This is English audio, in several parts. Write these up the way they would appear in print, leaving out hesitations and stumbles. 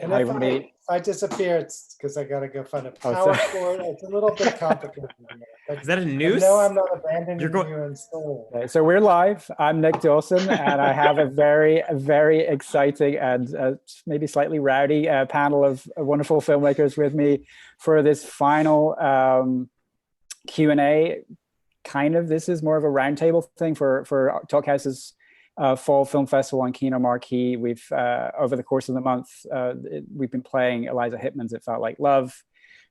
And Hi, if everybody. I disappear, it's because I gotta go find a Oh, power so- cord. It's a little bit complicated. Is that a noose? No, I'm not abandoning You're you in soul. Okay, so we're live. I'm Nick Dawson, and I have a very exciting and maybe slightly rowdy panel of wonderful filmmakers with me for this final Q&A. This is more of a roundtable thing for Talkhouse's Fall Film Festival on Kino Marquee. We've over the course of the month, we've been playing Eliza Hittman's It Felt Like Love,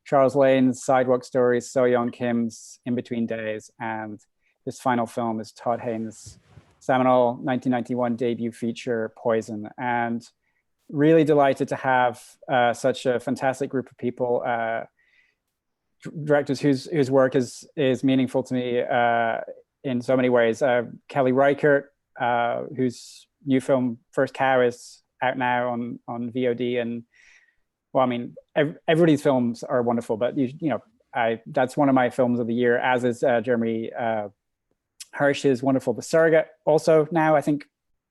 Charles Lane's Sidewalk Stories, So Young Kim's In Between Days, and this final film is Todd Haynes' seminal 1991 debut feature, Poison. And really delighted to have such a fantastic group of people, directors whose work is meaningful to me in so many ways. Kelly Reichardt, whose new film First Cow is out now on VOD, and well, I mean, everybody's films are wonderful, but that's one of my films of the year, as is Jeremy Hersh's wonderful The Surrogate, also now I think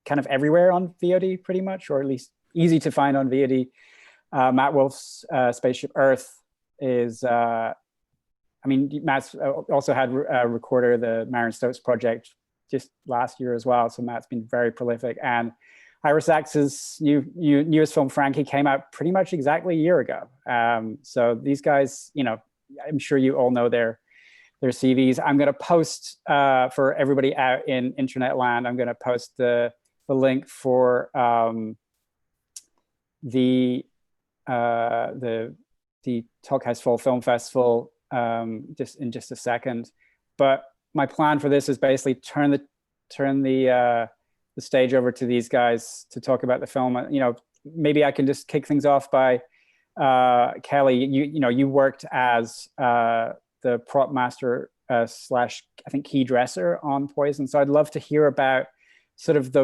kind of everywhere on VOD pretty much, or at least easy to find on VOD. Matt Wolff's Spaceship Earth is, Matt's also had Recorder, the Maren Stokes project, just last year as well. So Matt's been very prolific. And Ira Sachs's newest film, Frankie, came out pretty much exactly a year ago. So these guys, I'm sure you all know their CVs. I'm going to post for everybody out in internet land. I'm going to post the link for the Talkhouse Fall Film Festival just in a second. But my plan for this is basically turn the stage over to these guys to talk about the film. Maybe I can just kick things off by Kelly. You worked as the prop master / I think key dresser on Poison. So I'd love to hear about sort of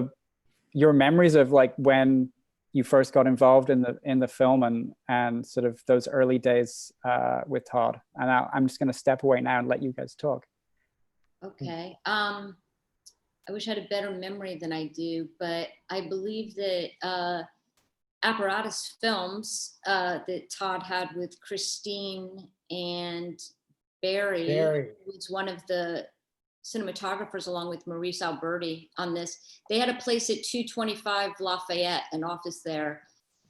your memories of like when you first got involved in the film and sort of those early days with Todd. And I'm just going to step away now and let you guys talk. Okay. I wish I had a better memory than I do, but I believe that Apparatus Films that Todd had with Christine and Barry was one of the cinematographers, along with Maurice Alberti, on this. They had a place at 225 Lafayette, an office there.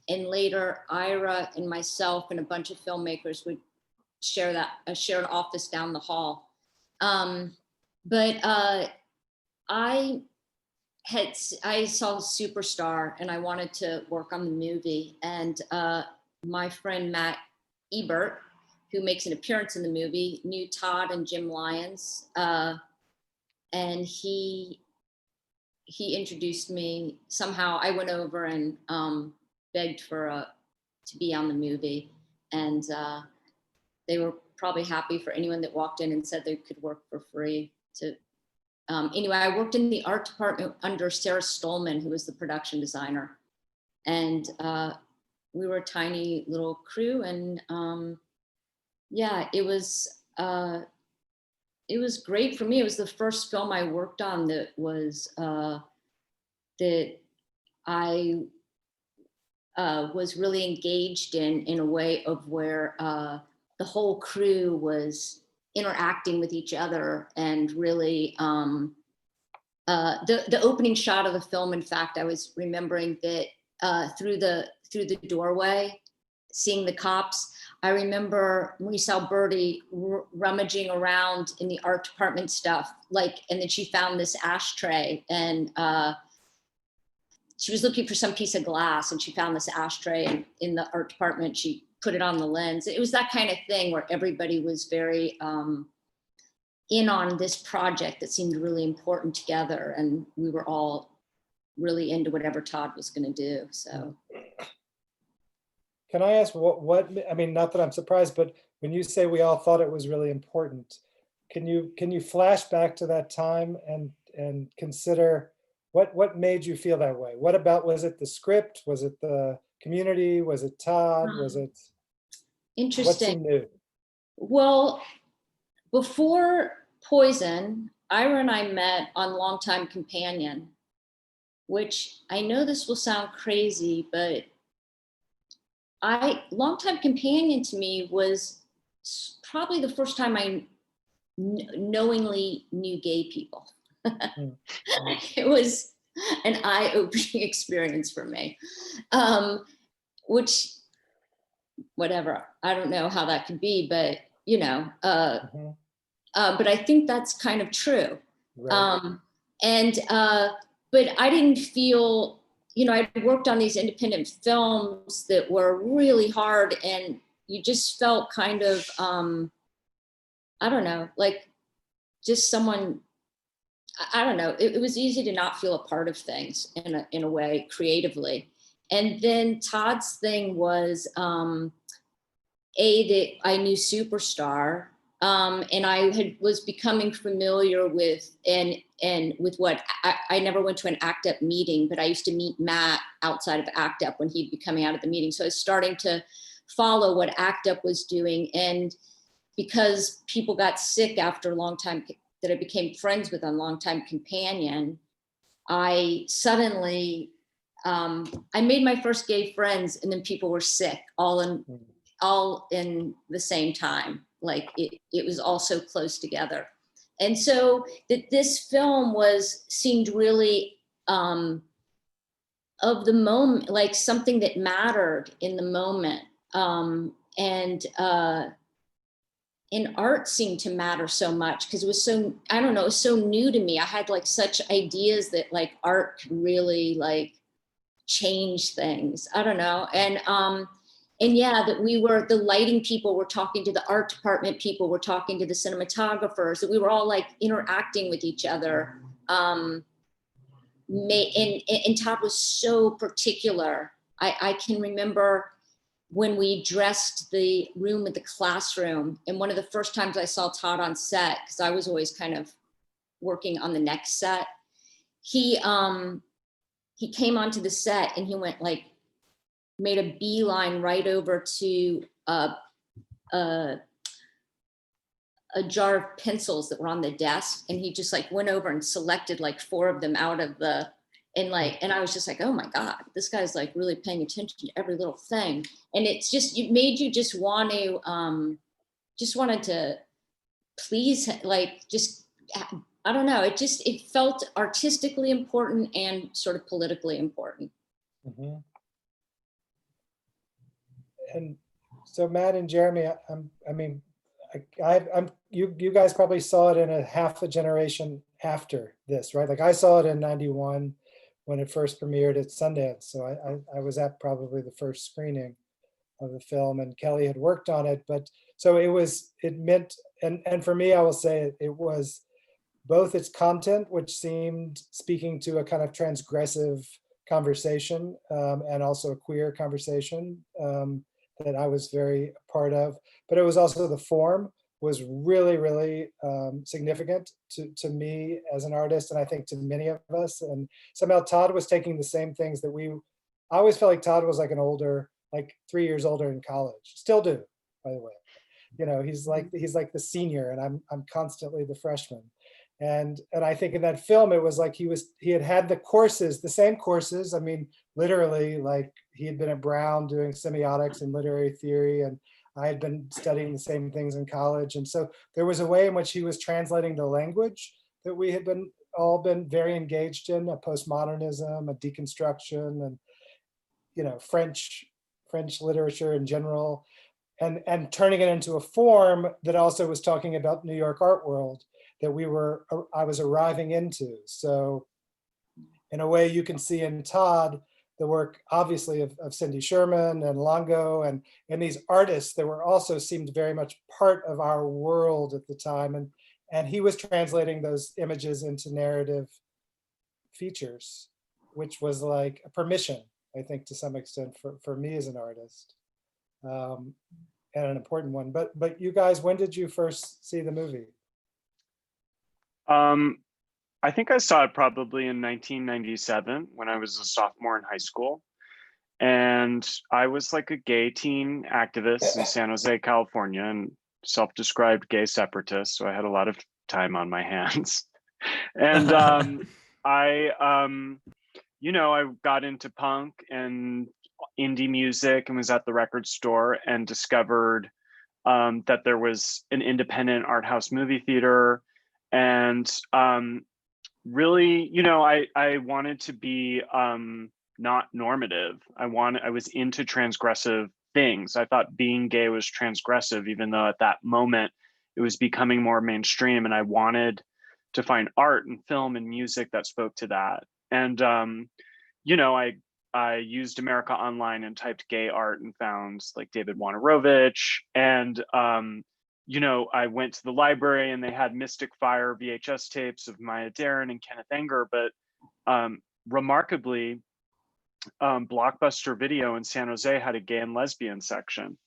And later, Ira and myself and a bunch of filmmakers would share an office down the hall. But I saw Superstar and I wanted to work on the movie. And my friend Matt Ebert, who makes an appearance in the movie, knew Todd and Jim Lyons. And he introduced me. Somehow I went over and begged to be on the movie. And they were probably happy for anyone that walked in and said they could work for free. Anyway, I worked in the art department under Sarah Stolman, who was the production designer. And we were a tiny little crew. And it was great for me. It was the first film I worked on that was that I was really engaged in a way of where the whole crew was interacting with each other and really the opening shot of the film. In fact, I was remembering that through the doorway, seeing the cops. I remember Maurice Alberti rummaging around in the art department stuff, and then she found this ashtray, and she was looking for some piece of glass, and she found this ashtray, and in the art department, she put it on the lens. It was that kind of thing where everybody was very in on this project that seemed really important together, and we were all really into whatever Todd was going to do. So. Can I ask what I mean, not that I'm surprised, but when you say we all thought it was really important, can you flash back to that time and consider what made you feel that way? What about, was it the script? Was it the community? Was it Todd? Was it interesting? What's new? Well, before Poison, Ira and I met on Longtime Companion, which I know this will sound crazy, but Longtime Companion to me was probably the first time I knowingly knew gay people. It was an eye-opening experience for me, which, whatever, I don't know how that could be, but you know, but I think that's kind of true. Right. But I didn't feel, you know, I worked on these independent films that were really hard, and you just felt kind of, I don't know, like just someone, I don't know, it was easy to not feel a part of things in a way creatively. And then Todd's thing was, that I knew Superstar, and I was becoming familiar with, and with what, I never went to an ACT UP meeting, but I used to meet Matt outside of ACT UP when he'd be coming out of the meeting. So I was starting to follow what ACT UP was doing. And because people got sick after a long time, that I became friends with on Longtime Companion, I suddenly, I made my first gay friends, and then people were sick all in the same time. Like it was all so close together. And so that this film seemed really of the moment, like something that mattered in the moment. And art seemed to matter so much because it was so, I don't know, it was so new to me. I had like such ideas that like art could really like change things. I don't know. And yeah, that we were, the lighting people were talking to the art department people, were talking to the cinematographers, that we were all like interacting with each other. And Todd was so particular. I can remember when we dressed the room at the classroom, and one of the first times I saw Todd on set, because I was always kind of working on the next set, he came onto the set and he went like, made a beeline right over to a jar of pencils that were on the desk, and he just like went over and selected like 4 of them out of the, and I was just like, oh my God, this guy's like really paying attention to every little thing. And it's just, it made you just want to, just wanted to please, like, just, I don't know, it felt artistically important and sort of politically important. Mm-hmm. And so Matt and Jeremy, you guys probably saw it in a half a generation after this, right? Like I saw it in '91 when it first premiered at Sundance. So I was at probably the first screening of the film, and Kelly had worked on it. But so it meant, and for me, I will say it was both its content, which seemed speaking to a kind of transgressive conversation, and also a queer conversation, that I was very a part of, but it was also the form was really, really significant to me as an artist, and I think to many of us. And somehow Todd was taking the same things that I always felt like Todd was like an older, like 3 years older in college. Still do, by the way. You know, he's like the senior, and I'm constantly the freshman. And I think in that film, it was like he had the courses, the same courses. I mean, literally, like he had been at Brown doing semiotics and literary theory, and I had been studying the same things in college. And so there was a way in which he was translating the language that we had all been very engaged in, a postmodernism, a deconstruction, and, you know, French literature in general, and turning it into a form that also was talking about New York art world that I was arriving into. So in a way, you can see in Todd the work, obviously, of Cindy Sherman and Longo and these artists that were also seemed very much part of our world at the time. And he was translating those images into narrative features, which was like a permission, I think, to some extent for me as an artist, and an important one. But you guys, when did you first see the movie? I think I saw it probably in 1997 when I was a sophomore in high school. And I was like a gay teen activist in San Jose, California, and self-described gay separatist. So I had a lot of time on my hands. And I got into punk and indie music and was at the record store and discovered that there was an independent art house movie theater. And really, you know, I wanted to be not normative. I was into transgressive things. I thought being gay was transgressive, even though at that moment it was becoming more mainstream. And I wanted to find art and film and music that spoke to that. And, you know, I used America Online and typed gay art and found like David Wojnarowicz. And, you know, I went to the library and they had Mystic Fire VHS tapes of Maya Deren and Kenneth Anger. But remarkably, Blockbuster Video in San Jose had a gay and lesbian section.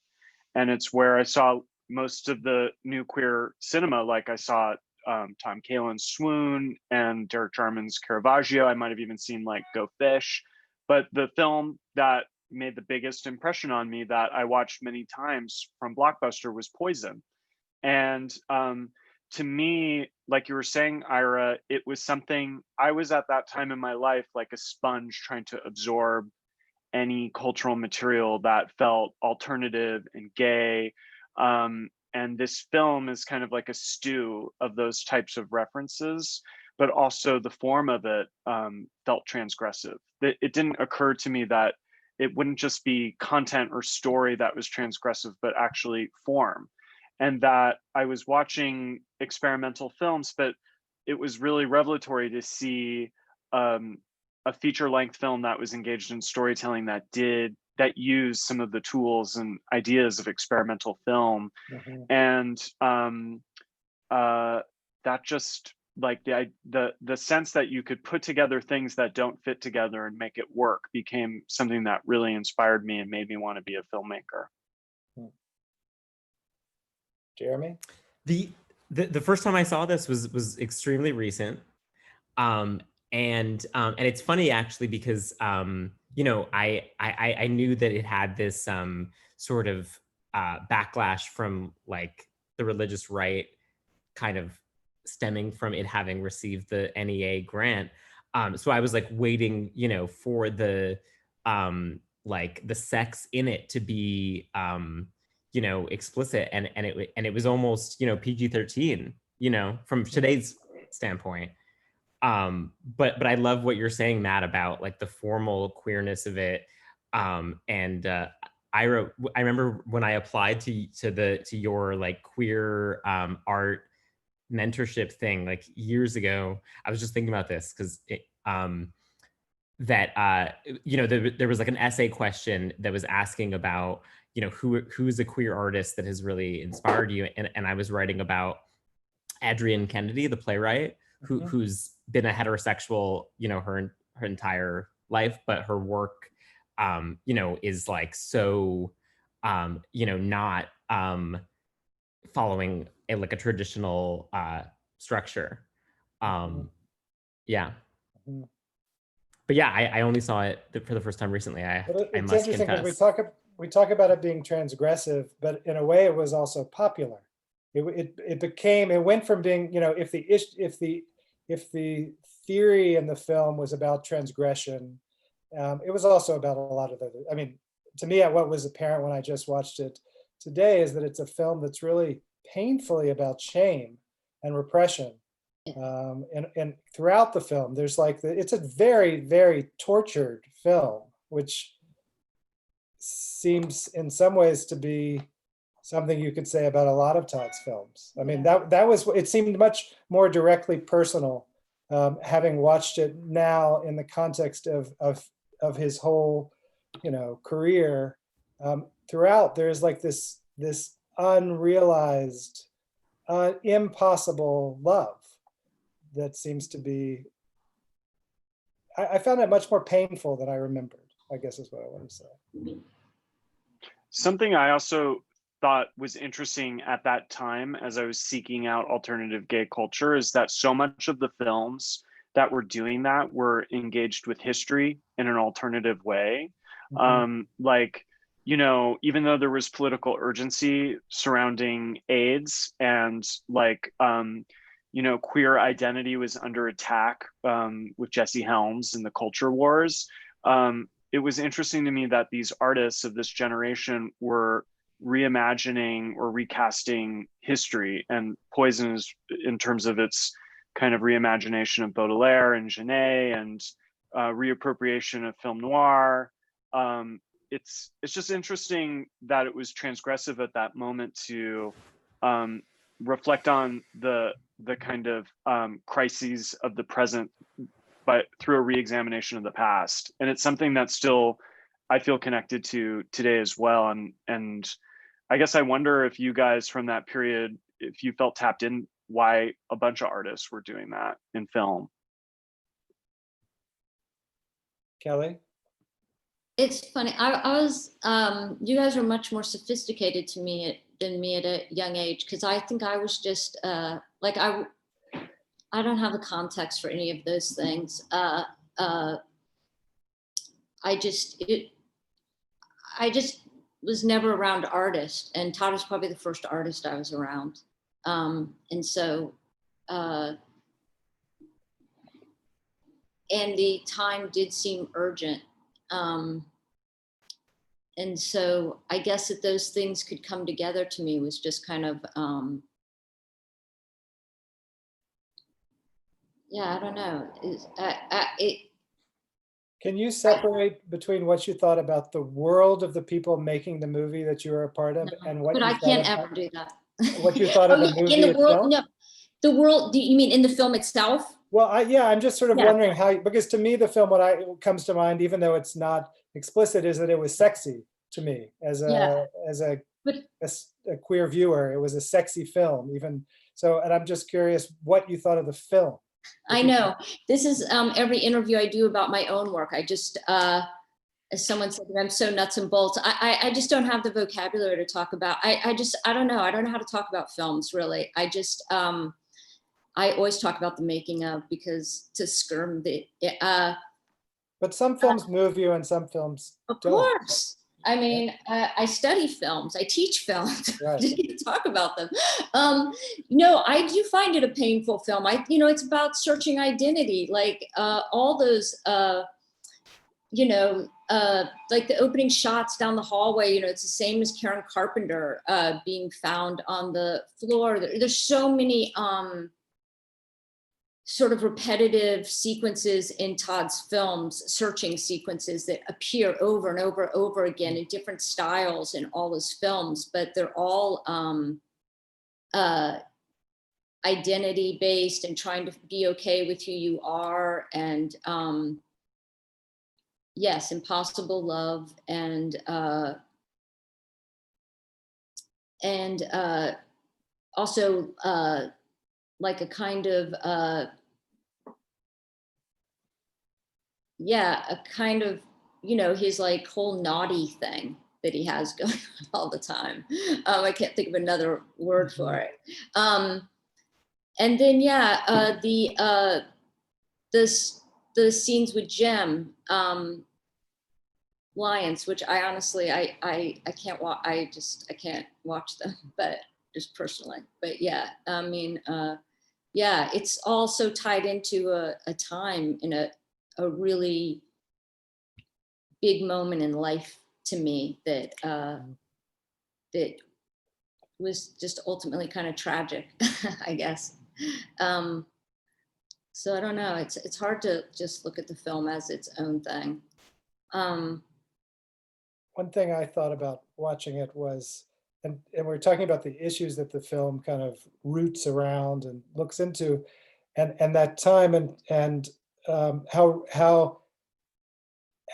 And it's where I saw most of the new queer cinema. Like I saw Tom Kalin's Swoon and Derek Jarman's Caravaggio. I might have even seen like Go Fish. But the film that made the biggest impression on me that I watched many times from Blockbuster was Poison. And to me, like you were saying, Ira, it was something I was at that time in my life like a sponge trying to absorb any cultural material that felt alternative and gay. And this film is kind of like a stew of those types of references, but also the form of it felt transgressive. It didn't occur to me that it wouldn't just be content or story that was transgressive, but actually form. And that I was watching experimental films, but it was really revelatory to see a feature-length film that was engaged in storytelling that used some of the tools and ideas of experimental film. Mhm. And that just like the sense that you could put together things that don't fit together and make it work became something that really inspired me and made me want to be a filmmaker. Jeremy? The first time I saw this was extremely recent. And it's funny actually because you know, I knew that it had this sort of backlash from like the religious right, kind of stemming from it having received the NEA grant. So I was like waiting, you know, for the like the sex in it to be you know, explicit, and it was almost, you know, PG-13, you know, from today's standpoint. But I love what you're saying, Matt, about like the formal queerness of it. I remember when I applied to your like queer art mentorship thing like years ago, I was just thinking about this because you know, there was like an essay question that was asking about, you know, who's a queer artist that has really inspired you, and I was writing about Adrienne Kennedy, the playwright, who's been a heterosexual, you know, her entire life, but her work, you know, is like so, you know, not following like a traditional structure. Yeah. But yeah, I only saw it for the first time recently. I It's must interesting because confess. we talk about it being transgressive, but in a way it was also popular. It went from being, you know, if the theory in the film was about transgression, it was also about a lot of other. I mean, to me, what was apparent when I just watched it today is that it's a film that's really painfully about shame and repression. And throughout the film, there's like it's a very, very tortured film, which seems in some ways to be something you could say about a lot of Todd's films. I mean, it seemed much more directly personal, having watched it now in the context of his whole, you know, career. Throughout, there's like this unrealized, impossible love that seems to be. I found it much more painful than I remembered, I guess is what I want to say. Something I also thought was interesting at that time as I was seeking out alternative gay culture is that so much of the films that were doing that were engaged with history in an alternative way. Like, you know, even though there was political urgency surrounding AIDS and like, you know, queer identity was under attack with Jesse Helms and the culture wars, it was interesting to me that these artists of this generation were reimagining or recasting history, and Poison is, in terms of its kind of reimagination of Baudelaire and Genet and reappropriation of film noir. It's just interesting that it was transgressive at that moment to reflect on the kind of crises of the present, but through a re-examination of the past. And it's something that still I feel connected to today as well. And I guess I wonder if you guys from that period, if you felt tapped in, why a bunch of artists were doing that in film. Kelly? It's funny. I was, you guys were much more sophisticated than me at a young age, because I think I was just like, I don't have the context for any of those things. I just was never around artists, and Todd was probably the first artist I was around. And so, and the time did seem urgent. And so I guess that those things could come together to me was just kind of, yeah, I don't know. Can you separate between what you thought about the world of the people making the movie that you were a part of, and what but you I thought can't about, ever do that. what you thought of the movie in the world, itself? no, the world, do you mean in the film itself? Well, yeah, I'm just sort of Yeah. wondering how, because to me, the film, what comes to mind, even though it's not explicit, is that it was sexy to me as a queer viewer. It was a sexy film, even so. And I'm just curious what you thought of the film. I know. This is every interview I do about my own work. I just, as someone said, I'm so nuts and bolts. I just don't have the vocabulary to talk about. I don't know. I don't know how to talk about films, really. I just, I always talk about the making of, because to skirm the, But some films move you and some films of don't. course. I mean, I study films, I teach films, Right. to talk about them. No, I do find it a painful film. It's about searching identity, like all those, like the opening shots down the hallway, it's the same as Karen Carpenter being found on the floor. There's so many sort of repetitive sequences in Todd's films, searching sequences that appear over and over and over again in different styles in all his films, but they're all identity based and trying to be okay with who you are. And yes, Impossible Love, and also like a kind of, a kind of, his like whole naughty thing that he has going on all the time. I can't think of another word for it. And then, the scenes with Jem, Lions, which I honestly, I can't watch, I can't watch them, but just personally, but yeah, I mean, it's all so tied into a time in a really big moment in life to me that that was just ultimately kind of tragic, I guess. So I don't know. It's hard to just look at the film as its own thing. One thing I thought about watching it was, and we're talking about the issues that the film kind of roots around and looks into, and that time, and how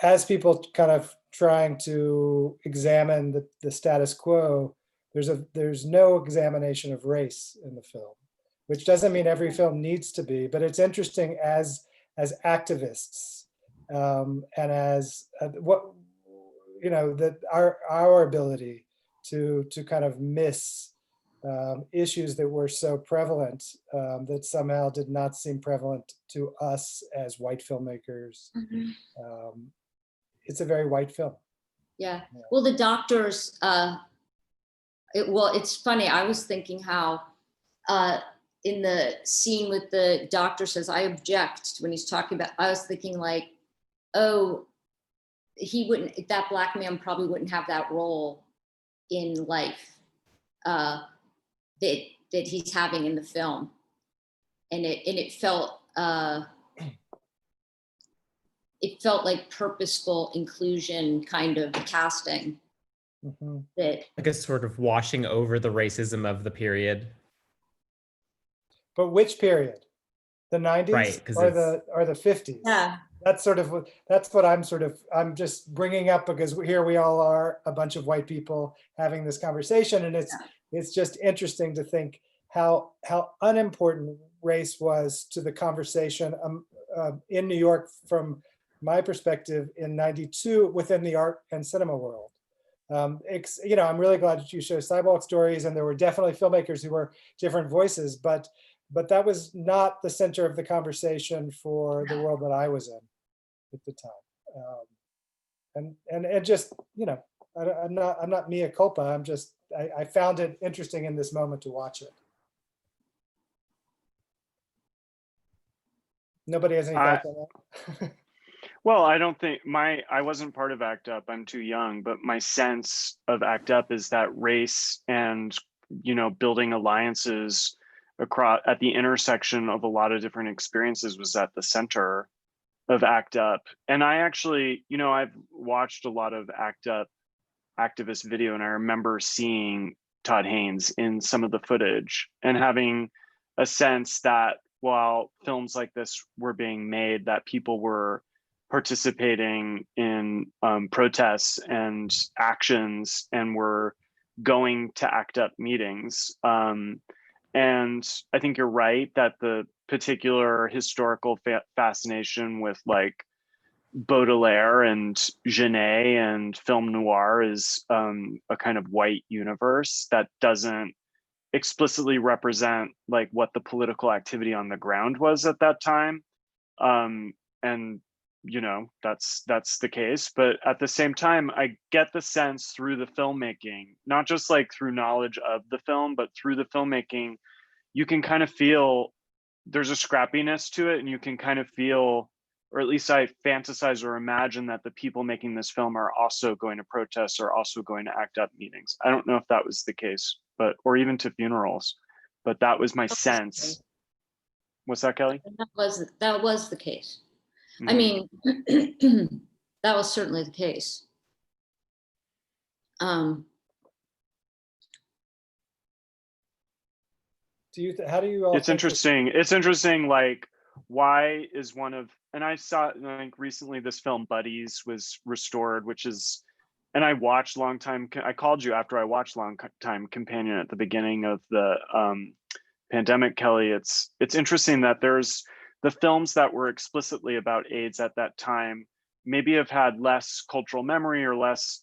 as people kind of trying to examine the status quo, there's no examination of race in the film, which doesn't mean every film needs to be, but it's interesting as activists, and as that our ability to kind of miss issues that were so prevalent, that somehow did not seem prevalent to us as white filmmakers. Mm-hmm. It's a very white film. Yeah. Well, the doctors, it's funny. I was thinking how in the scene with the doctor says, I object, when he's talking about, I was thinking like, oh, that black man probably wouldn't have that role in life that he's having in the film. And it felt like purposeful inclusion kind of casting. Mm-hmm. That like a sort of washing over the racism of the period. But which period? The 90s, Right, 'cause or the 50s? yeah. That's what I'm just bringing up, because here we all are, a bunch of white people having this conversation, and it's just interesting to think how unimportant race was to the conversation in New York from my perspective in '92 within the art and cinema world. I'm really glad that you show Sidewalk Stories, and there were definitely filmmakers who were different voices, but that was not the center of the conversation for the world that I was in at the time. And just, I'm not mea culpa. I found it interesting in this moment to watch it. Nobody has any thoughts on that? Well, I don't think I wasn't part of ACT UP. I'm too young, but my sense of ACT UP is that race and, building alliances across at the intersection of a lot of different experiences was at the center of ACT UP. And I actually, I've watched a lot of ACT UP activist video, and I remember seeing Todd Haynes in some of the footage and having a sense that while films like this were being made, that people were participating in protests and actions and were going to ACT UP meetings. And I think you're right that the particular historical fascination with like Baudelaire and Genet and film noir is a kind of white universe that doesn't explicitly represent like what the political activity on the ground was at that time. And that's the case, but at the same time, I get the sense through the filmmaking, not just like through knowledge of the film, but through the filmmaking, you can kind of feel there's a scrappiness to it, and you can kind of feel, or at least I fantasize or imagine, that the people making this film are also going to protests or also going to ACT UP meetings. I don't know if that was the case, or even to funerals, but that was my sense. What's that, Kelly? That was the case. Mm-hmm. I mean, that was certainly the case. How do you all? It's interesting. It's interesting. Like, why is one of, and I saw like recently this film Buddies was restored, which is, and I watched Long Time. I called you after I watched Long Time Companion at the beginning of the pandemic, Kelly. It's interesting that there's the films that were explicitly about AIDS at that time maybe have had less cultural memory or less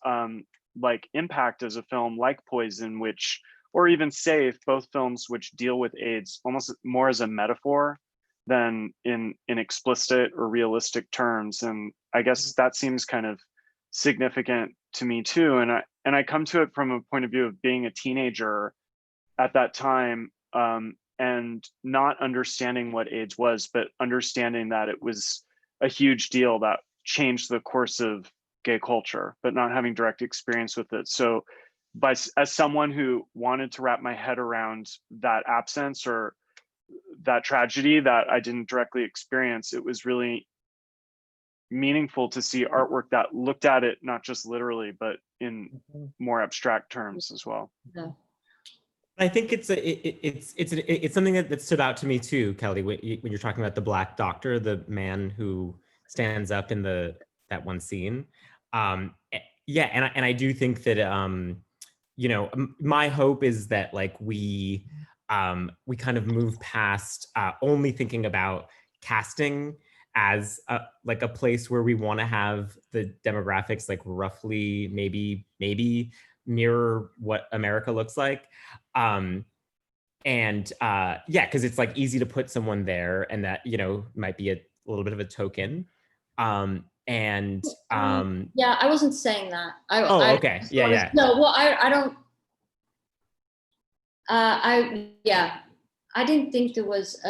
like impact as a film, like Poison, which, or even Safe, both films which deal with AIDS almost more as a metaphor than in explicit or realistic terms. And I guess that seems kind of significant to me too. And I come to it from a point of view of being a teenager at that time, and not understanding what AIDS was, but understanding that it was a huge deal that changed the course of gay culture, but not having direct experience with it. So as someone who wanted to wrap my head around that absence or that tragedy that I didn't directly experience, it was really meaningful to see artwork that looked at it not just literally, but in more abstract terms as well. Yeah. I think it's something that stood out to me too, Kelly, when you're talking about the Black doctor, the man who stands up in that one scene. Yeah, and I do think that my hope is that like we kind of move past only thinking about casting as like a place where we want to have the demographics like roughly maybe mirror what America looks like. Yeah, because it's like easy to put someone there, and that might be a little bit of a token. Yeah, I wasn't saying that. Okay. Yeah. No, well, I don't. I didn't think there was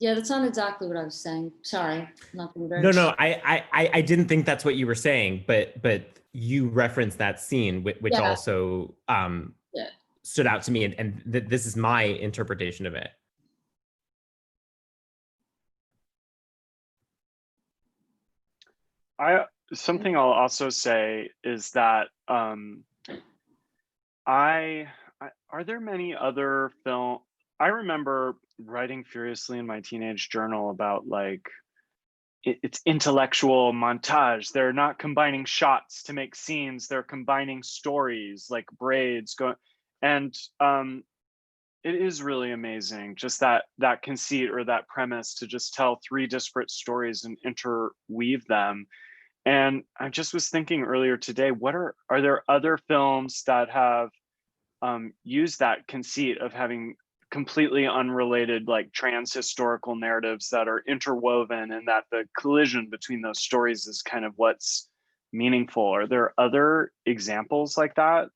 Yeah, that's not exactly what I was saying. Sorry, not being very. No, I didn't think that's what you were saying, but you referenced that scene, which Yeah. also Yeah. stood out to me, and this is my interpretation of it. Something I'll also say is that are there many other film? I remember writing furiously in my teenage journal about like it's intellectual montage. They're not combining shots to make scenes. They're combining stories like braids going, and it is really amazing just that conceit or that premise to just tell three disparate stories and interweave them. And I just was thinking earlier today, are there other films that have used that conceit of having completely unrelated like trans-historical narratives that are interwoven, and that the collision between those stories is kind of what's meaningful? Are there other examples like that?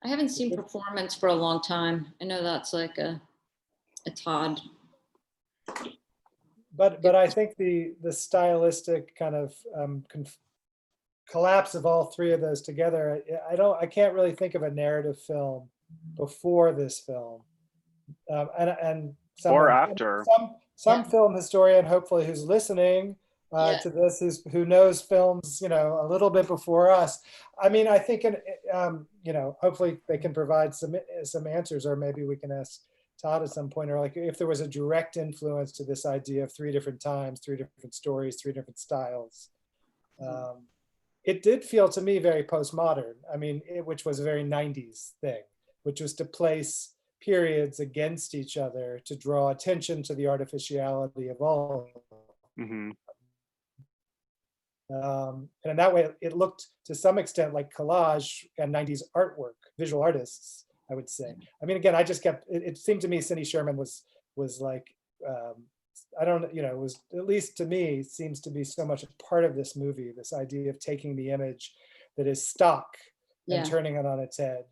I haven't seen Performance for a long time. I know that's like a Todd. But I think the stylistic kind of collapse of all three of those together, I can't really think of a narrative film before this film, and Or after. some film historian, hopefully, who's listening to this, who knows films, you know, a little bit before us. I mean, I think, you know, hopefully they can provide some answers, or maybe we can ask Todd at some point, or like if there was a direct influence to this idea of three different times, three different stories, three different styles. It did feel to me very postmodern. I mean, which was a very 90s thing, which was to place periods against each other to draw attention to the artificiality of all. Mm-hmm. And in that way, it looked to some extent like collage and 90s artwork, visual artists, I would say. I mean, again, I just kept, it seemed to me Cindy Sherman was like, I don't, you know, it was, at least to me, seems to be so much a part of this movie, this idea of taking the image that is stock and turning it on its head.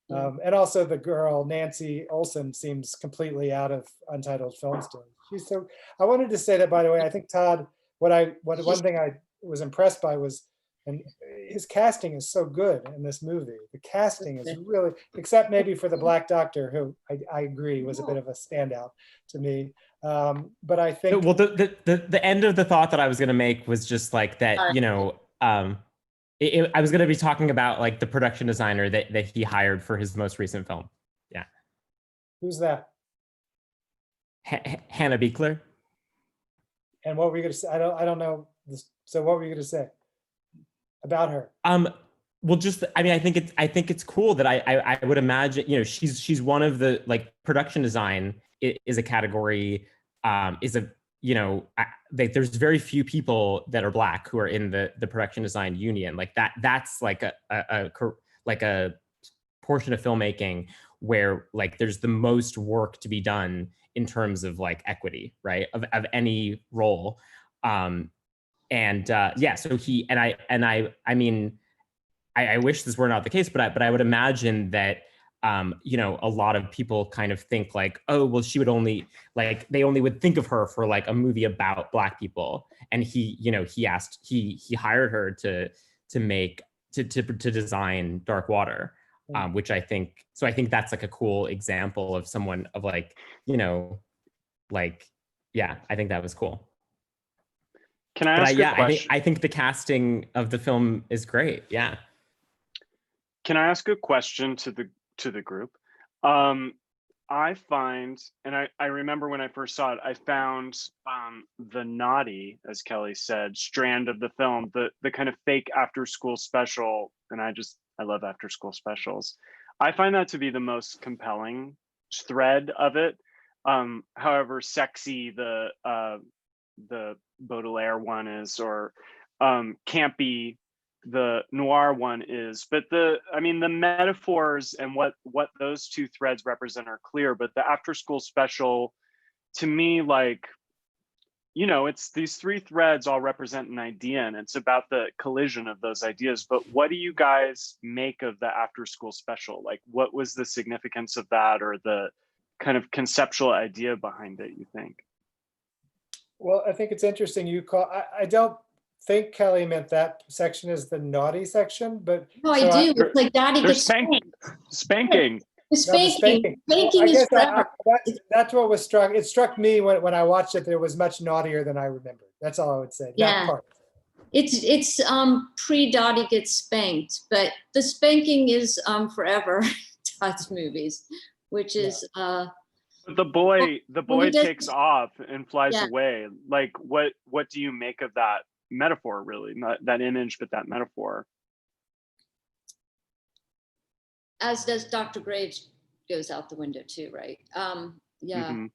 And also the girl, Nancy Olson, seems completely out of Untitled Film Story. She's so, I wanted to say that, by the way, I think Todd, one thing I was impressed by was, and his casting is so good in this movie. The casting is really, except maybe for the Black Doctor, who I agree was a bit of a standout to me. But I think, well, the end of the thought that I was going to make was just like that, you know, I was going to be talking about like the production designer that he hired for his most recent film. Yeah. Who's that? Hannah Biekler. And what were you going to say? I don't know. So what were you going to say about her? Well, just, I mean, I think it's cool that I would imagine, you know, she's one of the, like, production design is a category, you know, there's very few people that are Black who are in the production design union. Like that's like a portion of filmmaking where like there's the most work to be done in terms of like equity, right? Of any role. Yeah, so he, I mean, I wish this were not the case, but I would imagine that, you know, a lot of people kind of think like, oh, well, she would only, like, they only would think of her for like a movie about Black people. And he, you know, he hired her to design Dark Water, which I think that's like a cool example of someone of like, you know, like, yeah, I think that was cool. Can I ask a question? I think the casting of the film is great. Yeah. Can I ask a question to the group? I find, and I remember when I first saw it, I found the naughty, as Kelly said, strand of the film, the kind of fake after school special, and I love after school specials. I find that to be the most compelling thread of it. However sexy the Baudelaire one is, or campy the noir one is, but the metaphors and what those two threads represent are clear. But the after school special, to me, like, you know, it's these three threads all represent an idea, and it's about the collision of those ideas. But what do you guys make of the after school special? Like, what was the significance of that, or the kind of conceptual idea behind it, you think? Well, I think it's interesting you call, I don't think Kelly meant that section is the naughty section, but. No, I so do. It's like Daddy There's gets spanked. spanking. The No, the spanking. spanking. Spanking Well, I is guess forever. that's what was struck. It struck me when I watched it that it was much naughtier than I remembered. That's all I would say. Yeah. That part. It's pre-Dottie gets spanked, but the spanking is forever. Todd's movies, which is The boy does- takes off and flies Yeah. away. Like, what do you make of that metaphor? Really, not that image, but that metaphor. as does Dr. Graves goes out the window too, right? Yeah. Mhm.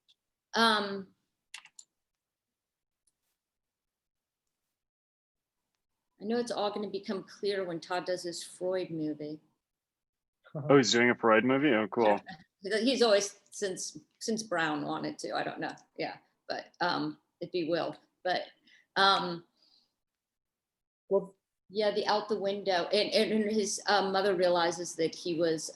I know it's all going to become clear when Todd does his Freud movie. Oh, he's doing a Freud movie. Oh, cool. He's always since Brown wanted to. I don't know. Yeah, but if he will, but Well, yeah, the out the window, and his mother realizes that he was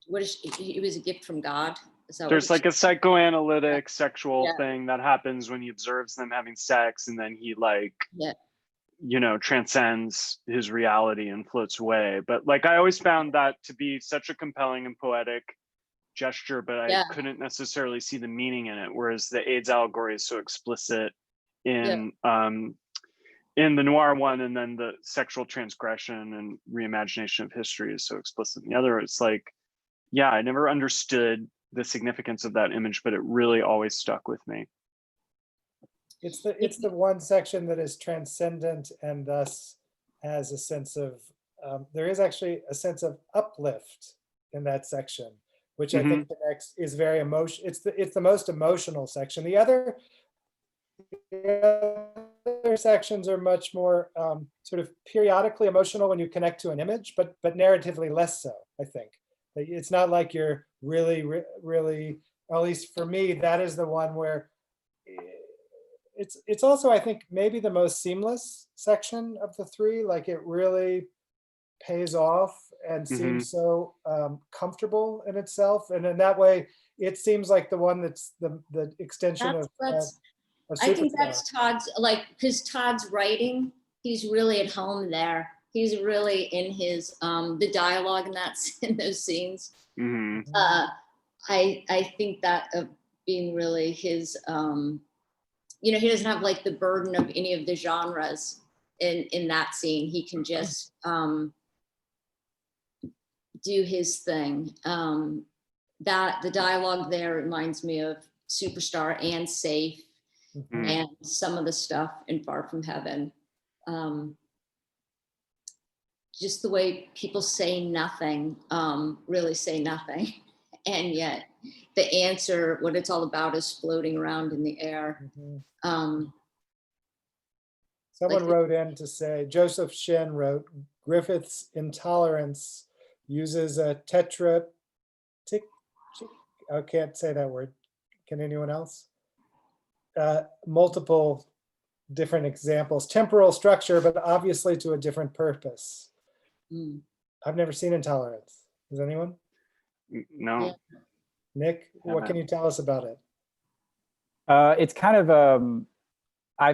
he was a gift from God. Is that There's like a psychoanalytic sexual Yeah. thing that happens when he observes them having sex, and then he like, Yeah. you know, transcends his reality and floats away. But like, I always found that to be such a compelling and poetic gesture, but I Yeah. couldn't necessarily see the meaning in it. Whereas the AIDS allegory is so explicit in the noir one, and then the sexual transgression and reimagination of history is so explicit in the other. It's like, yeah, I never understood the significance of that image, but it really always stuck with me. it's the one section that is transcendent and thus has a sense of, there is actually a sense of uplift in that section, which I think is very emotional. It's the most emotional section. The other sections are much more sort of periodically emotional when you connect to an image, but narratively less so, I think. It's not like you're really, at least for me, that is the one where it's also, I think, maybe the most seamless section of the three. Like, it really pays off and seems so comfortable in itself. And in that way, it seems like the one that's the extension of I think Superstar. that's Todd's, like, because Todd's writing, he's really at home there. He's really in his the dialogue in those scenes. I think that of being really his you know, he doesn't have like the burden of any of the genres in that scene. He can just do his thing. That the dialogue there reminds me of Superstar and Safe, and some of the stuff in Far From Heaven. Just the way people say nothing, really say nothing, and yet the answer, what it's all about, is floating around in the air. Someone wrote in to say, Joseph Shin wrote, Griffith's intolerance uses a I can't say that word. Can anyone else? Multiple different examples, temporal structure, but obviously to a different purpose. I've never seen Intolerance. Does anyone? No. Yeah. Nick, what can you tell us about it? It's kind of I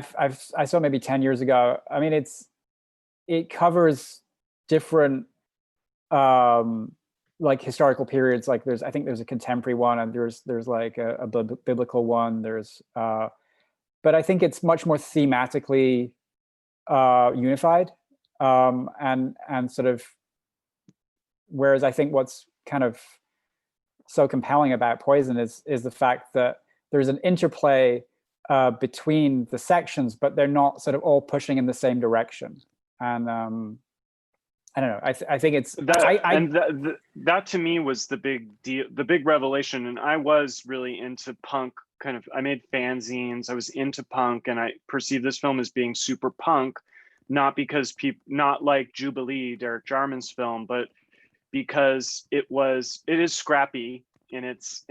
saw it maybe 10 years ago. I mean, it covers different like historical periods. Like I think there's a contemporary one, and there's like a biblical one. But I think it's much more thematically unified, and sort of, whereas I think what's kind of so compelling about Poison is the fact that there's an interplay between the sections, but they're not sort of all pushing in the same direction. And I don't know. I think it's that. That to me was the big deal, the big revelation. And I was really into punk. Kind of, I made fanzines. I was into punk, and I perceived this film as being super punk, not because not like Jubilee, Derek Jarman's film, but because it is scrappy in its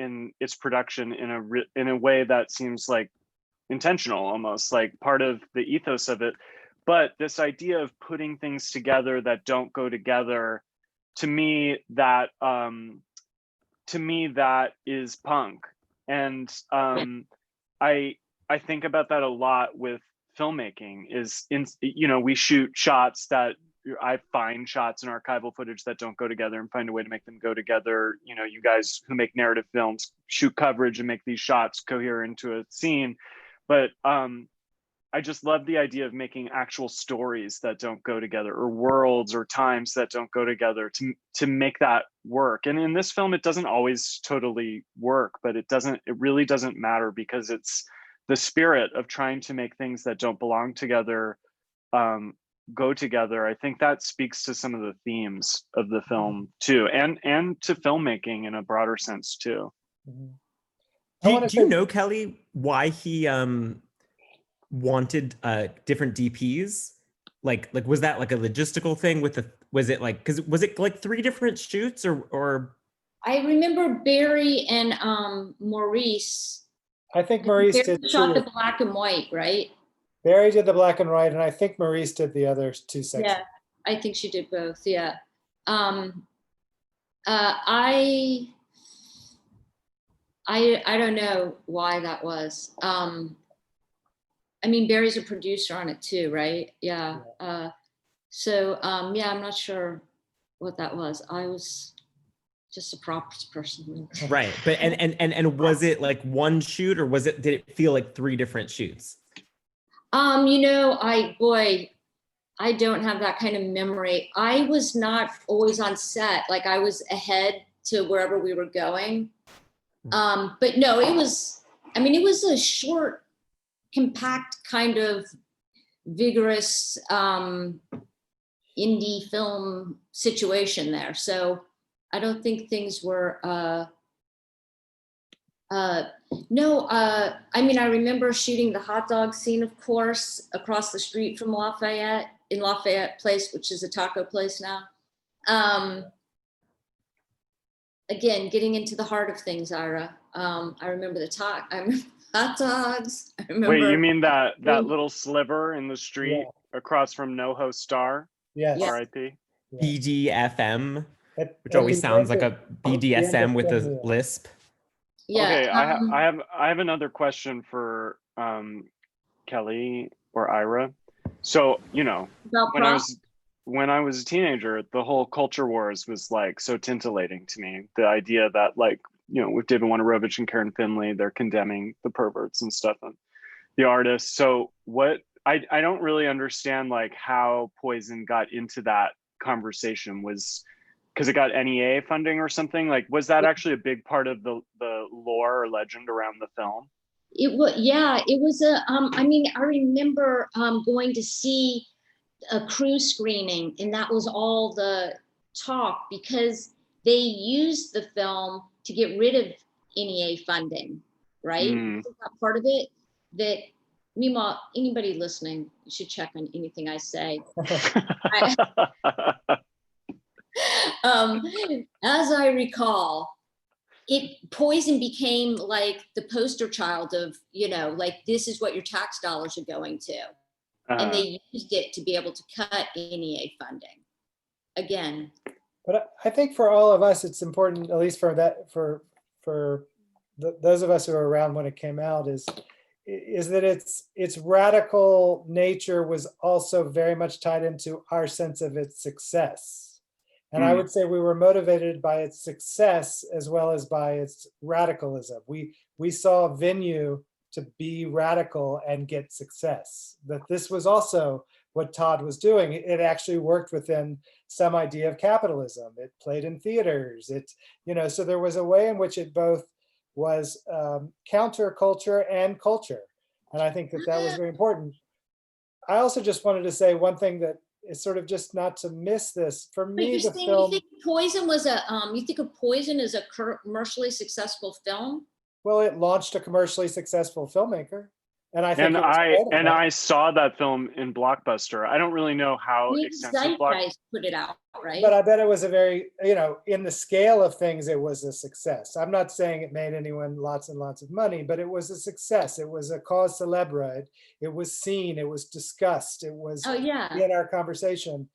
production in a way that seems like intentional, almost like part of the ethos of it. But this idea of putting things together that don't go together, to me, to me, that is punk. And I think about that a lot with filmmaking. Is in, you know, we shoot shots that I find shots in archival footage that don't go together and find a way to make them go together. You know, you guys who make narrative films shoot coverage and make these shots cohere into a scene. But I just love the idea of making actual stories that don't go together, or worlds or times that don't go together, to make that work. And in this film, it doesn't always totally work, but it really doesn't matter, because it's the spirit of trying to make things that don't belong together go together. I think that speaks to some of the themes of the film too, and to filmmaking in a broader sense too. Mm-hmm. Do you know, Kelly, why he wanted different DPs? Like was that like a logistical thing with the, was it like, because was it like 3 different shoots, or I remember Barry and Maurice. I think Maurice Barry did shot the too. black and white, right? Barry did the black and white, and I think Maurice did the other 2 sections. Yeah, I think she did both. Yeah. I don't know why that was. I mean, Barry's a producer on it too, right? Yeah. So yeah, I'm not sure what that was. I was just a props person. right? But and was it like one shoot, or did it feel like 3 different shoots? You know, I don't have that kind of memory. I was not always on set. Like, I was ahead to wherever we were going. But no, it was a short, compact, kind of vigorous indie film situation there. So I don't think things were no, I mean, I remember shooting the hot dog scene, of course, across the street from Lafayette, in Lafayette Place, which is a taco place now. Again, getting into the heart of things, Ira. I remember I remember hot dogs. I remember. Wait, you mean that little sliver in the street across from NoHo Star? Yes. R.I.P. BDFM, which always sounds like a BDSM with a lisp. Yeah. Okay, I have another question for Kelly or Ira. So, you know, when I was a teenager, the whole culture wars was like so tintillating to me. The idea that, like, you know, with David Wojnarowicz and Karen Finley, they're condemning the perverts and stuff and the artists. So I don't really understand like how Poison got into that conversation. Was because it got NEA funding or something? Like, was that actually a big part of the lore or legend around the film? It was, yeah, it was I mean, I remember going to see a crew screening, and that was all the talk, because they used the film to get rid of NEA funding, right? Isn't that part of it? That, meanwhile, anybody listening, you should check on anything I say. As I recall, Poison became like the poster child of, you know, like, this is what your tax dollars are going to. And they used it to be able to cut NEA funding again. But I think for all of us, it's important, at least for that, for those of us who were around when it came out, is that its radical nature was also very much tied into our sense of its success. And I would say we were motivated by its success as well as by its radicalism. We saw a venue to be radical and get success. That this was also what Todd was doing. It actually worked within some idea of capitalism. It played in theaters. You know, so there was a way in which it both was counterculture and culture. And I think that was very important. I also just wanted to say one thing that is sort of just not to miss this. For me, the film. You think Poison was you think of Poison as a commercially successful film? Well, it launched a commercially successful filmmaker. And I think I saw that film in Blockbuster. I don't really know how extensive Zeitgeist put it out, right? But I bet it was a very, you know, in the scale of things, it was a success. I'm not saying it made anyone lots and lots of money, but it was a success. It was a cause célèbre. It was seen, it was discussed, it was in our conversation.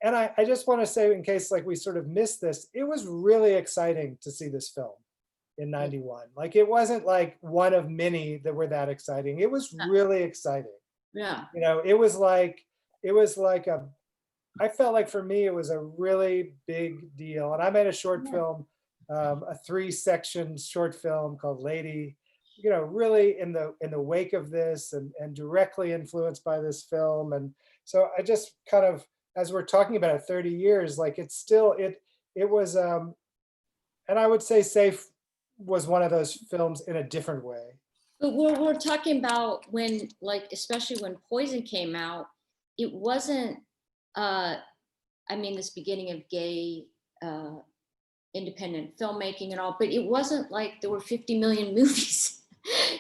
And I just want to say, in case like we sort of missed this, it was really exciting to see this film. in 91. Like, it wasn't like one of many that were that exciting. It was really exciting. Yeah. You know, it was like I felt like for me, it was a really big deal. And I made a short film, a 3-section short film called Lady, you know, really in the wake of this and directly influenced by this film. And so I just kind of, as we're talking about it 30 years, like it's still, it was, and I would say Safe was one of those films in a different way. But we're talking about when, like, especially when Poison came out, it wasn't, I mean, this beginning of gay independent filmmaking and all, but it wasn't like there were 50 million movies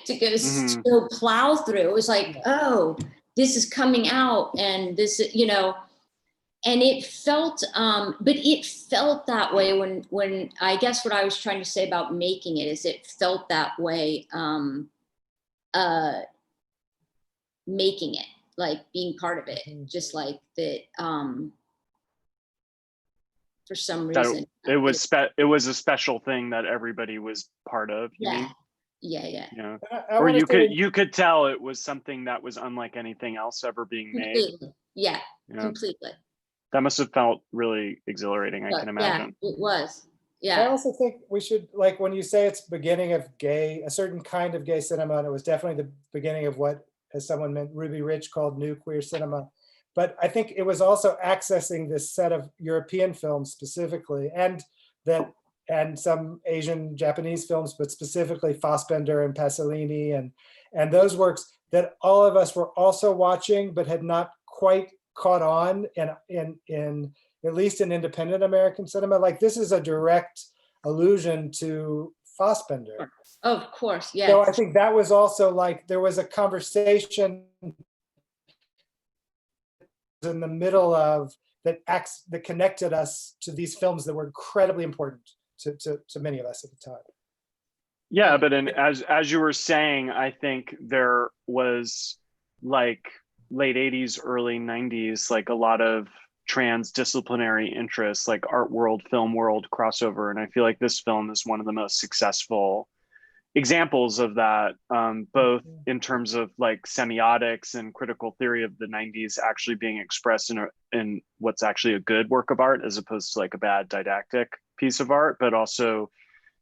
to go plow through. It was like, oh, this is coming out, and this, you know, and it felt, but it felt that way when I guess what I was trying to say about making it is it felt that way, making it, like being part of it, just like that, for some reason. It was a special thing that everybody was part of, you mean? Yeah. Yeah. I Or wanna say- you could tell it was something that was unlike anything else ever being made. Completely. Yeah, completely. That must have felt really exhilarating, I can imagine. Yeah, it was. I Yeah. also think we should, like, when you say it's beginning of a certain kind of gay cinema, and it was definitely the beginning of what, as someone meant, Ruby Rich called new queer cinema. But I think it was also accessing this set of European films specifically, and some Asian Japanese films, but specifically Fassbender and Pasolini and those works that all of us were also watching, but had not quite caught on in at least in independent American cinema. Like, this is a direct allusion to Fassbender. Oh, of course, yes. So I think that was also like, there was a conversation in the middle of that connected us to these films that were incredibly important to many of us at the time. Yeah, but as you were saying, I think there was like late 80s, early 90s, like a lot of transdisciplinary interests, like art world, film world crossover. And I feel like this film is one of the most successful examples of that, both in terms of like semiotics and critical theory of the 90s actually being expressed in what's actually a good work of art as opposed to like a bad didactic piece of art, but also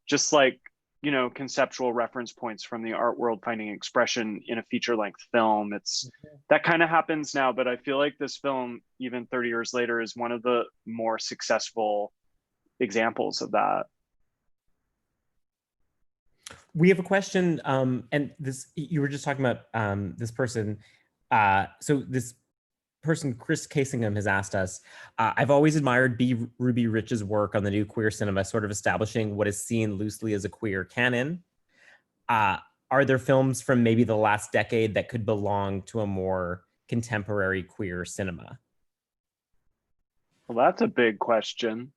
just like, you know, conceptual reference points from the art world finding expression in a feature-length film. It's that kind of happens now, but I feel like this film, even 30 years later, is one of the more successful examples of that. We have a question, and this, you were just talking about this person. So this person, Chris Casingham, has asked us, I've always admired Ruby Rich's work on the new queer cinema, sort of establishing what is seen loosely as a queer canon. Are there films from maybe the last decade that could belong to a more contemporary queer cinema? Well, that's a big question.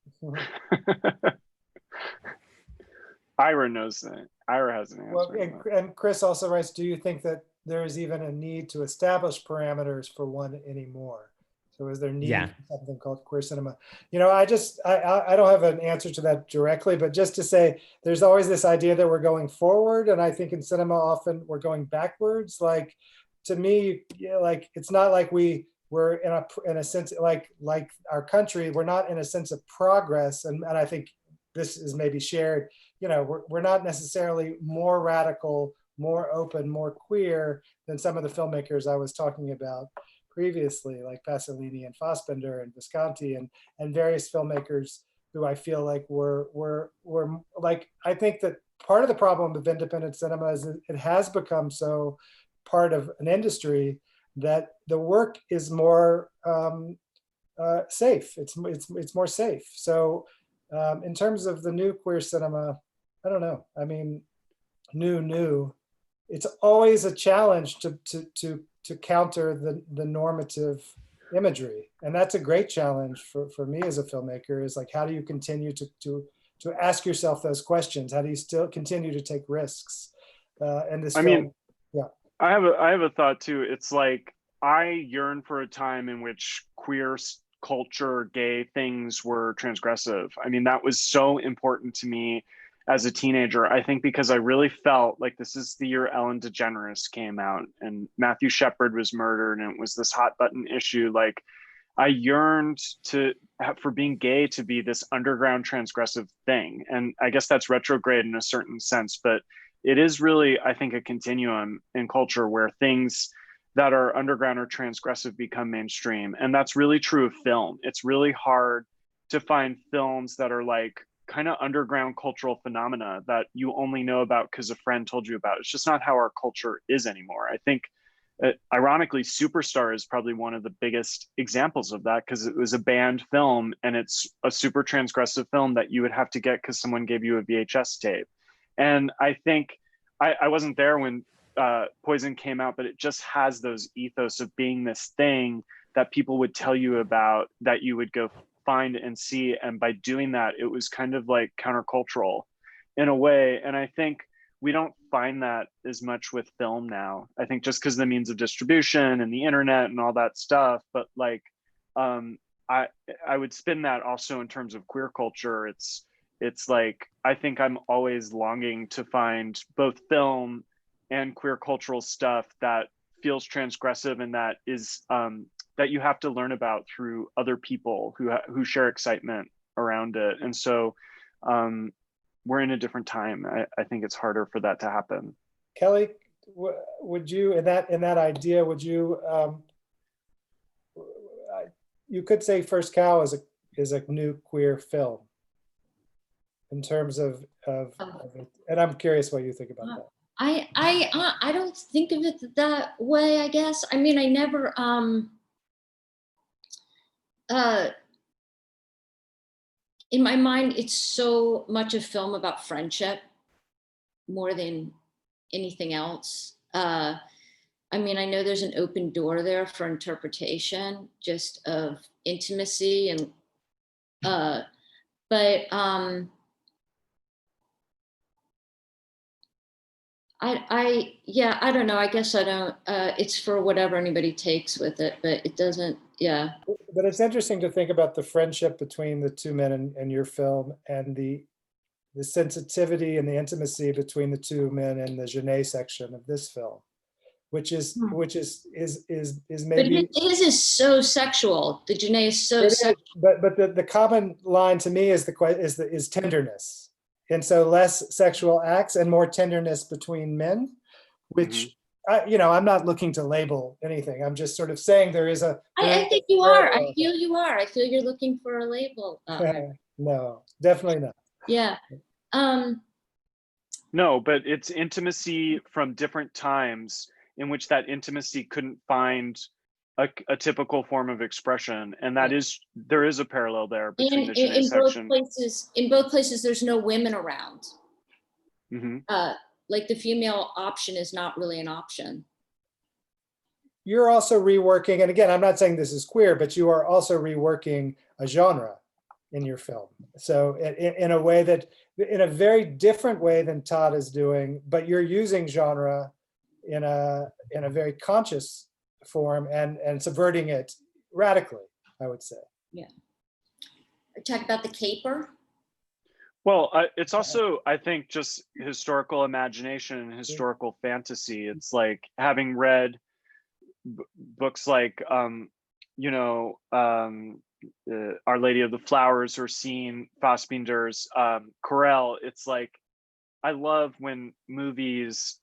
Ira knows that. Ira has an answer. Well, and Chris also writes, do you think that there is even a need to establish parameters for one anymore? So is there need for something called queer cinema? You know, I don't have an answer to that directly, but just to say, there's always this idea that we're going forward. And I think in cinema, often we're going backwards. Like, to me, like, it's not like we're in a sense, like our country, we're not in a sense of progress. And I think this is maybe shared, you know, we're not necessarily more radical, more open, more queer than some of the filmmakers I was talking about previously, like Pasolini and Fassbender and Visconti and various filmmakers who I feel like were like, I think that part of the problem with independent cinema is it has become so part of an industry that the work is more safe. It's more safe. So in terms of the new queer cinema, I don't know. I mean, new. It's always a challenge to counter the normative imagery, and that's a great challenge for me as a filmmaker. Is like, how do you continue to ask yourself those questions? How do you still continue to take risks? And this, I mean, yeah. I have a thought too. It's like, I yearn for a time in which queer culture, gay things were transgressive. I mean, that was so important to me as a teenager. I think because I really felt like this is the year Ellen DeGeneres came out and Matthew Shepard was murdered and it was this hot button issue. Like I yearned for being gay to be this underground transgressive thing. And I guess that's retrograde in a certain sense, but it is really, I think, a continuum in culture where things that are underground or transgressive become mainstream. And that's really true of film. It's really hard to find films that are like kind of underground cultural phenomena that you only know about because a friend told you about. It's just not how our culture is anymore. I think, ironically, Superstar is probably one of the biggest examples of that because it was a banned film and it's a super transgressive film that you would have to get because someone gave you a VHS tape. And I think I wasn't there when Poison came out, but it just has those ethos of being this thing that people would tell you about that you would go find and see. And by doing that, it was kind of like countercultural in a way. And I think we don't find that as much with film now. I think just because of the means of distribution and the internet and all that stuff. But like, I would spin that also in terms of queer culture. It's like, I think I'm always longing to find both film and queer cultural stuff that feels transgressive and that is that you have to learn about through other people who share excitement around it. And so we're in a different time. I think it's harder for that to happen. Kelly, would you, in that idea, would you, you could say First Cow is a new queer film in terms of it. And I'm curious what you think about that. I don't think of it that way, I guess. I mean, I never, in my mind, it's so much a film about friendship more than anything else. I mean, I know there's an open door there for interpretation, just of intimacy and, but I don't know. I guess I don't, it's for whatever anybody takes with it, but it doesn't, yeah. But it's interesting to think about the friendship between the two men in your film and the sensitivity and the intimacy between the two men in the Genet section of this film, which is But maybe. his is so sexual. The Genet is so sexual. But the common line to me is tenderness. And so less sexual acts and more tenderness between men, which, I'm not looking to label anything. I'm just sort of saying there is a. I think you are. I feel you are. I feel you're looking for a label. No, definitely not. Yeah. No, but it's intimacy from different times in which that intimacy couldn't find a typical form of expression, and there is a parallel there between the Genet section. In both places, there's no women around. Mm-hmm. Like the female option is not really an option. You're also reworking, and again, I'm not saying this is queer, but you are also reworking a genre in your film. So in a way that, in a very different way than Todd is doing, but you're using genre in a very conscious form and subverting it radically, I would say. Yeah. Talk about the caper. Well, it's also, I think, just historical imagination and historical fantasy. It's like having read books like, Our Lady of the Flowers or seen Fassbinder's Corel. It's like, I love when movies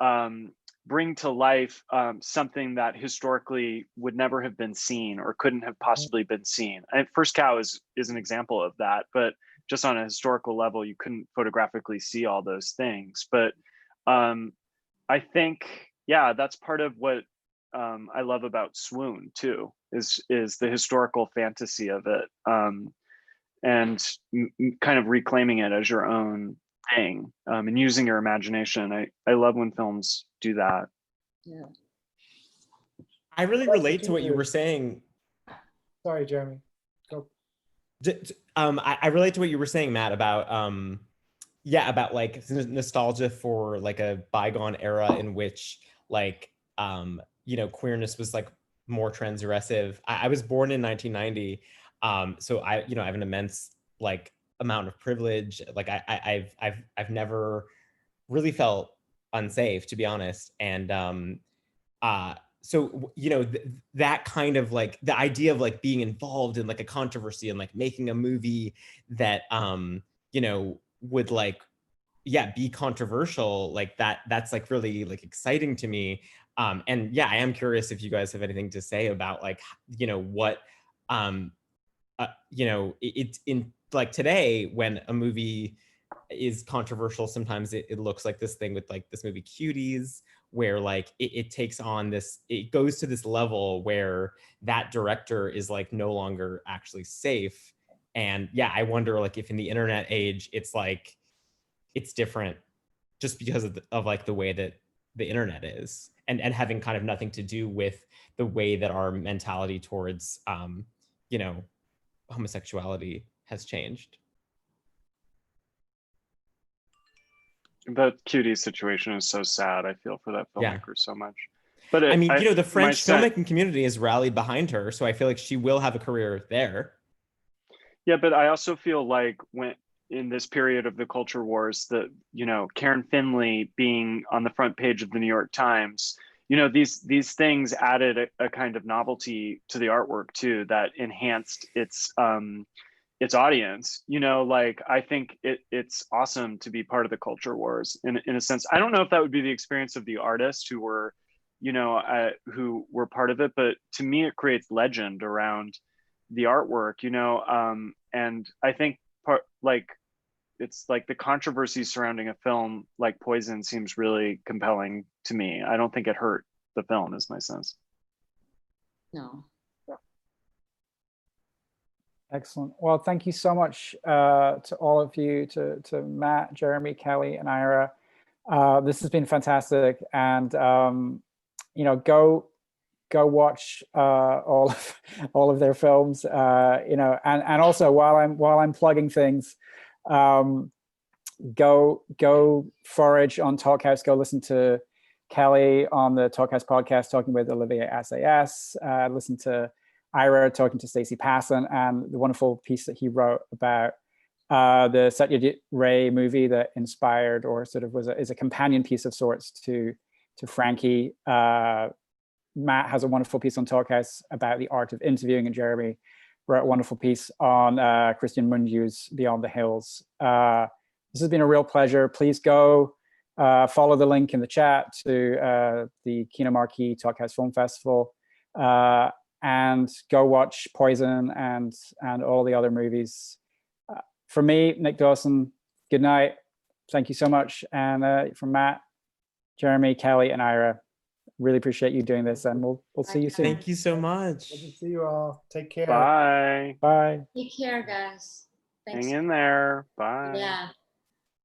bring to life something that historically would never have been seen or couldn't have possibly been seen. And First Cow is an example of that, but just on a historical level, you couldn't photographically see all those things. But I think, that's part of what I love about Swoon too, is the historical fantasy of it, and kind of reclaiming it as your own thing, and using your imagination. I love when films do that. Yeah. I really relate to what you were saying. Sorry, Jeremy. Go. I relate to what you were saying, Matt, about about like nostalgia for like a bygone era in which like queerness was like more transgressive. I was born in 1990, so I have an immense like amount of privilege. Like I've never really felt unsafe, to be honest. And so you know, that kind of like the idea of like being involved in like a controversy and like making a movie that you know, would like, yeah, be controversial, like that's like really like exciting to me. And yeah, I am curious if you guys have anything to say about like, you know, what you know, it's in like today when a movie is controversial, sometimes it looks like this thing with like this movie Cuties, where like it takes on this, it goes to this level where that director is like no longer actually safe. And yeah, I wonder like if in the internet age, it's like, it's different just because of like the way that the internet is, and having kind of nothing to do with the way that our mentality towards you know, homosexuality has changed. The Cutie situation is so sad. I feel for that Yeah. filmmaker so much. But I mean, you know, the French sense, filmmaking community has rallied behind her, so I feel like she will have a career there. yeah, but I also feel like when in this period of the culture wars, that, you know, Karen Finley being on the front page of the New York Times, you know, these things added a kind of novelty to the artwork too, that enhanced its audience. You know, like I think it's awesome to be part of the culture wars in a sense. I don't know if that would be the experience of the artists who were, you know, who were part of it, but to me it creates legend around the artwork, you know. And I think it's like the controversy surrounding a film like Poison seems really compelling to me. I don't think it hurt the film, is my sense. No. Excellent. Well, thank you so much to all of you, to Matt, Jeremy, Kelly, and Ira. This has been fantastic, and you know, go watch all of their films. You know, and also while I'm plugging things, go forage on Talkhouse. Go listen to Kelly on the Talkhouse podcast talking with Olivier Assayas. Listen to Ira talking to Stacey Passon, and the wonderful piece that he wrote about the Satyajit Ray movie that inspired, or sort of is a companion piece of sorts to Frankie. Matt has a wonderful piece on Talkhouse about the art of interviewing, and Jeremy wrote a wonderful piece on Christian Mungiu's Beyond the Hills. This has been a real pleasure. Please go follow the link in the chat to the Kino Marquee Talkhouse Film Festival, and go watch Poison and all the other movies. For me, Nick Dawson, good night. Thank you so much. And from Matt, Jeremy, Kelly, and Ira, really appreciate you doing this, and we'll see you soon. Thank you so much. Good to see you all. Take care. Bye. Bye. Take care, guys. Thanks. Hang in there. Bye. Yeah.